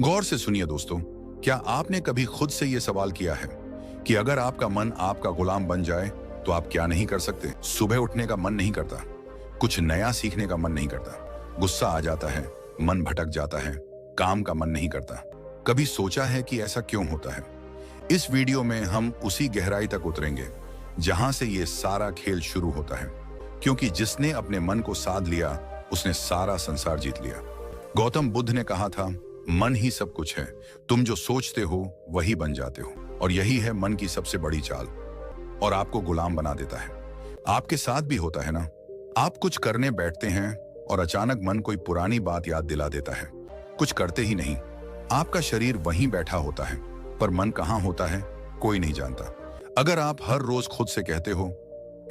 गौर से सुनिए दोस्तों, क्या आपने कभी खुद से यह सवाल किया है कि अगर आपका मन आपका गुलाम बन जाए तो आप क्या नहीं कर सकते? सुबह उठने का मन नहीं करता, कुछ नया सीखने का मन नहीं करता, गुस्सा आ जाता है, मन भटक जाता है, काम का मन नहीं करता। कभी सोचा है कि ऐसा क्यों होता है? इस वीडियो में हम उसी गहराई तक उतरेंगे जहां से ये सारा खेल शुरू होता है, क्योंकि जिसने अपने मन को साध लिया उसने सारा संसार जीत लिया। गौतम बुद्ध ने कहा था, मन ही सब कुछ है, तुम जो सोचते हो वही बन जाते हो। और यही है मन की सबसे बड़ी चाल, और आपको गुलाम बना देता है। आपके साथ भी होता है ना? आप कुछ करने बैठते हैं और अचानक मन कोई पुरानी बात याद दिला देता है। कुछ करते ही नहीं, आपका शरीर वहीं बैठा होता है, पर मन कहाँ होता है कोई नहीं जानता। अगर आप हर रोज खुद से कहते हो,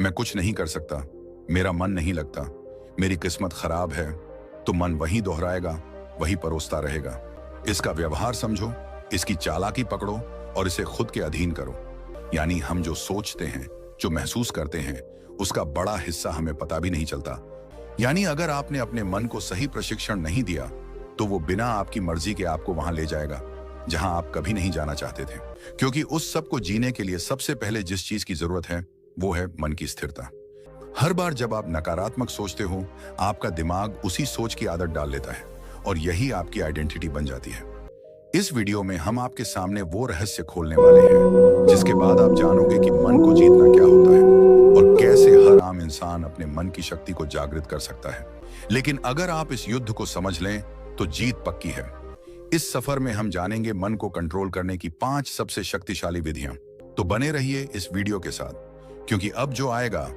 मैं कुछ नहीं कर सकता, मेरा मन नहीं लगता, मेरी किस्मत खराब है, तो मन वही दोहराएगा, वही परोसता रहेगा। इसका व्यवहार समझो, इसकी चालाकी पकड़ो और इसे खुद के अधीन करो। यानी हम जो सोचते हैं, जो महसूस करते हैं, उसका बड़ा हिस्सा हमें पता भी नहीं चलता। यानी अगर आपने अपने मन को सही प्रशिक्षण नहीं दिया तो वो बिना आपकी मर्जी के आपको वहां ले जाएगा जहां आप कभी नहीं जाना चाहते थे। क्योंकि उस सब को जीने के लिए सबसे पहले जिस चीज की जरूरत है वो है मन की स्थिरता। हर बार जब आप नकारात्मक सोचते हो, आपका दिमाग उसी सोच की आदत डाल लेता है और यही आपकी आइडेंटिटी बन जाती है। इस वीडियो में हम आपके सामने वो रहस्य खोलने वाले हैं जिसके बाद आप जानोगे कि मन को जीतना क्या होता है और कैसे हर आम इंसान अपने मन की शक्ति को जागृत कर सकता है। लेकिन अगर आप इस युद्ध को समझ लें तो जीत पक्की है। इस सफर में हम जानेंगे मन को कंट्रोल करने की 5 सबसे शक्तिशाली विधियां। तो बने रहिए इस वीडियो के साथ, क्योंकि अब जो आएगा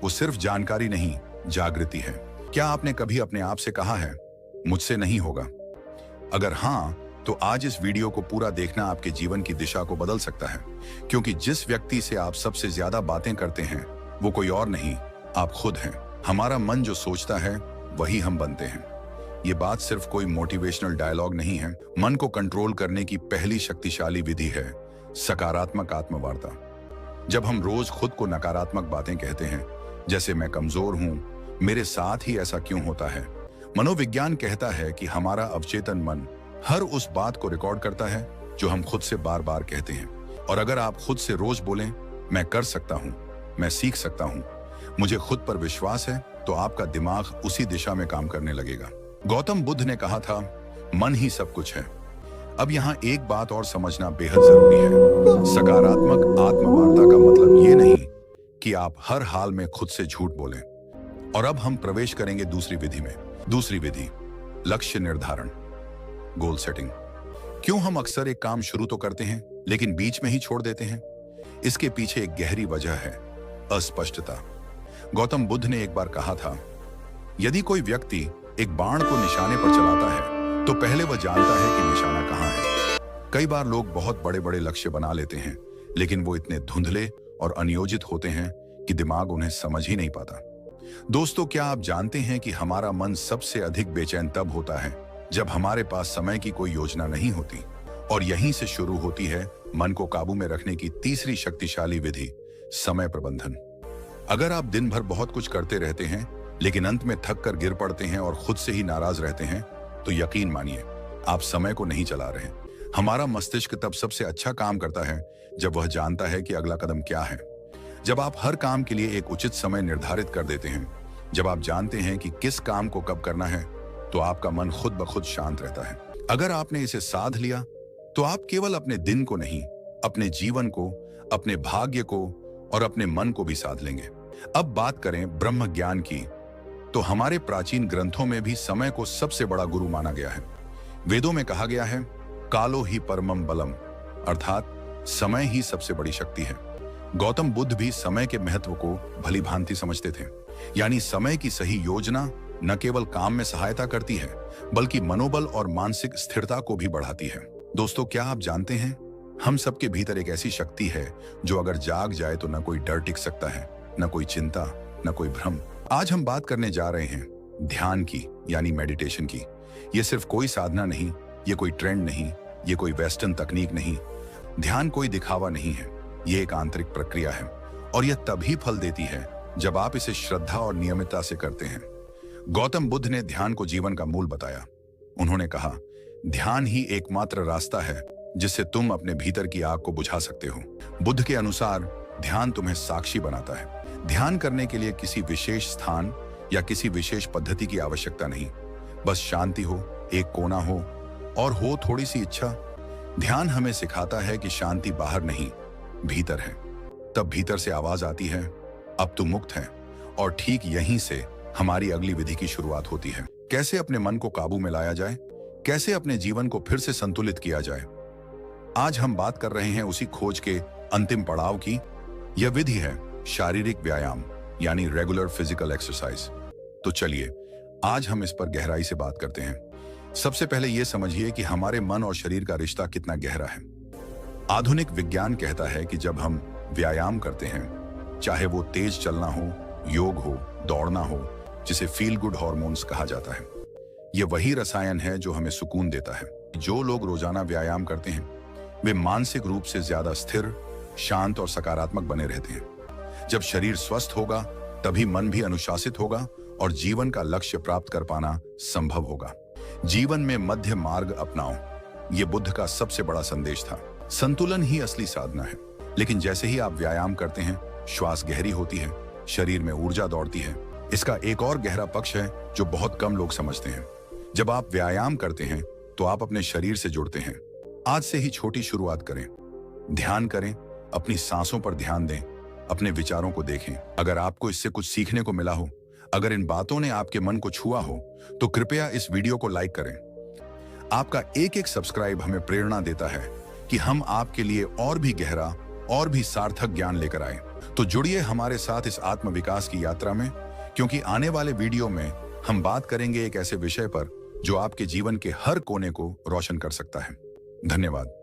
वो सिर्फ जानकारी नहीं, जागृति है। क्या आपने कभी अपने आप से कहा है, मुझसे नहीं होगा? अगर हाँ, तो आज इस वीडियो को पूरा देखना आपके जीवन की दिशा को बदल सकता है। क्योंकि जिस व्यक्ति से आप सबसे ज्यादा बातें करते हैं वो कोई और नहीं, आप खुद हैं। हमारा मन जो सोचता है वही हम बनते हैं। ये बात सिर्फ कोई मोटिवेशनल डायलॉग नहीं है। मन को कंट्रोल करने की पहली शक्तिशाली विधि है सकारात्मक आत्मवार्ता। जब हम रोज खुद को नकारात्मक बातें कहते हैं, जैसे मैं कमजोर हूं, मेरे साथ ही ऐसा क्यों होता है, मनोविज्ञान कहता है कि हमारा अवचेतन मन हर उस बात को रिकॉर्ड करता है जो हम खुद से बार बार कहते हैं। और अगर आप खुद से रोज बोलें, मैं कर सकता हूं, मैं सीख सकता हूं, मुझे खुद पर विश्वास है, तो आपका दिमाग उसी दिशा में काम करने लगेगा। गौतम बुद्ध ने कहा था, मन ही सब कुछ है। अब यहाँ एक बात और समझना बेहद जरूरी है। सकारात्मक आत्मवार्ता का मतलब ये नहीं कि आप हर हाल में खुद से झूठ बोलें। और अब हम प्रवेश करेंगे दूसरी विधि में। दूसरी विधि, लक्ष्य निर्धारण, गोल सेटिंग। क्यों हम अक्सर एक काम शुरू तो करते हैं लेकिन बीच में ही छोड़ देते हैं? इसके पीछे एक गहरी वजह है, अस्पष्टता। गौतम बुद्ध ने एक बार कहा था, यदि कोई व्यक्ति एक बाण को निशाने पर चलाता है तो पहले वह जानता है कि निशाना कहां है। कई बार लोग बहुत बड़े बड़े लक्ष्य बना लेते हैं, लेकिन वो इतने धुंधले और अनियोजित होते हैं कि दिमाग उन्हें समझ ही नहीं पाता। दोस्तों, क्या आप जानते हैं कि हमारा मन सबसे अधिक बेचैन तब होता है जब हमारे पास समय की कोई योजना नहीं होती? और यहीं से शुरू होती है मन को काबू में रखने की तीसरी शक्तिशाली विधि, समय प्रबंधन। अगर आप दिन भर बहुत कुछ करते रहते हैं लेकिन अंत में थक कर गिर पड़ते हैं और खुद से ही नाराज रहते हैं, तो यकीन मानिए आप समय को नहीं चला रहे। हमारा मस्तिष्क तब सबसे अच्छा काम करता है जब वह जानता है कि अगला कदम क्या है। जब आप हर काम के लिए एक उचित समय निर्धारित कर देते हैं, जब आप जानते हैं कि किस काम को कब करना है, तो आपका मन खुद ब खुद शांत रहता है। अगर आपने इसे साध लिया तो आप केवल अपने दिन को नहीं, अपने जीवन को, अपने भाग्य को और अपने मन को भी साध लेंगे। अब बात करें ब्रह्म ज्ञान की, तो हमारे प्राचीन ग्रंथों में भी समय को सबसे बड़ा गुरु माना गया है। वेदों में कहा गया है, कालो ही परमम बलम, अर्थात समय ही सबसे बड़ी शक्ति है। गौतम बुद्ध भी समय के महत्व को भली भांति समझते थे। यानी समय की सही योजना न केवल काम में सहायता करती है बल्कि मनोबल और मानसिक स्थिरता को भी बढ़ाती है। दोस्तों, क्या आप जानते हैं, हम सबके भीतर एक ऐसी शक्ति है जो अगर जाग जाए तो न कोई डर टिक सकता है, न कोई चिंता, न कोई भ्रम। आज हम बात करने जा रहे हैं ध्यान की, यानी मेडिटेशन की। ये सिर्फ कोई साधना नहीं, ये कोई ट्रेंड नहीं, ये कोई वेस्टर्न तकनीक नहीं। ध्यान कोई दिखावा नहीं है, ये एक आंतरिक प्रक्रिया है और यह तभी फल देती है जब आप इसे श्रद्धा और नियमितता से करते हैं। गौतम बुद्ध ने ध्यान को जीवन का मूल बताया। उन्होंने कहा, ध्यान ही एकमात्र रास्ता है जिससे तुम अपने भीतर की आग को बुझा सकते हो। बुद्ध के अनुसार ध्यान तुम्हें साक्षी बनाता है। ध्यान करने के लिए किसी विशेष स्थान या किसी विशेष पद्धति की आवश्यकता नहीं, बस शांति हो, एक कोना हो और हो थोड़ी सी इच्छा। ध्यान हमें सिखाता है कि शांति बाहर नहीं, भीतर है। तब भीतर से आवाज आती है, अब तुम मुक्त है। और ठीक यहीं से हमारी अगली विधि की शुरुआत होती है। कैसे अपने मन को काबू में लाया जाए, कैसे अपने जीवन को फिर से संतुलित किया जाए। आज हम बात कर रहे हैं उसी खोज के अंतिम पड़ाव की। यह विधि है शारीरिक व्यायाम, यानी रेगुलर फिजिकल एक्सरसाइज। तो चलिए आज हम इस पर गहराई से बात करते हैं। सबसे पहले यह समझिए कि हमारे मन और शरीर का रिश्ता कितना गहरा है। आधुनिक विज्ञान कहता है कि जब हम व्यायाम करते हैं, चाहे वो तेज चलना हो, योग हो, दौड़ना हो, जिसे फील गुड हार्मोन्स कहा जाता है, यह वही रसायन है जो हमें सुकून देता है। जो लोग रोजाना व्यायाम करते हैं वे मानसिक रूप से ज्यादा स्थिर, शांत और सकारात्मक बने रहते हैं। जब शरीर स्वस्थ होगा तभी मन भी अनुशासित होगा और जीवन का लक्ष्य प्राप्त कर पाना संभव होगा। जीवन में मध्य मार्ग अपनाओ, यह बुद्ध का सबसे बड़ा संदेश था। संतुलन ही असली साधना है। लेकिन जैसे ही आप व्यायाम करते हैं, श्वास गहरी होती है, शरीर में ऊर्जा दौड़ती है। इसका एक और गहरा पक्ष है जो बहुत कम लोग समझते हैं। जब आप व्यायाम करते हैं तो आप अपने शरीर से जुड़ते हैं। आज से ही छोटी शुरुआत करें, ध्यान करें, अपनी सांसों पर ध्यान दें, अपने विचारों को देखें। अगर आपको इससे कुछ सीखने को मिला हो, अगर इन बातों ने आपके मन को छुआ हो, तो कृपया इस वीडियो को लाइक करें। आपका एक एक सब्सक्राइब हमें प्रेरणा देता है कि हम आपके लिए और भी गहरा और भी सार्थक ज्ञान लेकर आए। तो जुड़िए हमारे साथ इस आत्मविकास की यात्रा में, क्योंकि आने वाले वीडियो में हम बात करेंगे एक ऐसे विषय पर जो आपके जीवन के हर कोने को रोशन कर सकता है। धन्यवाद।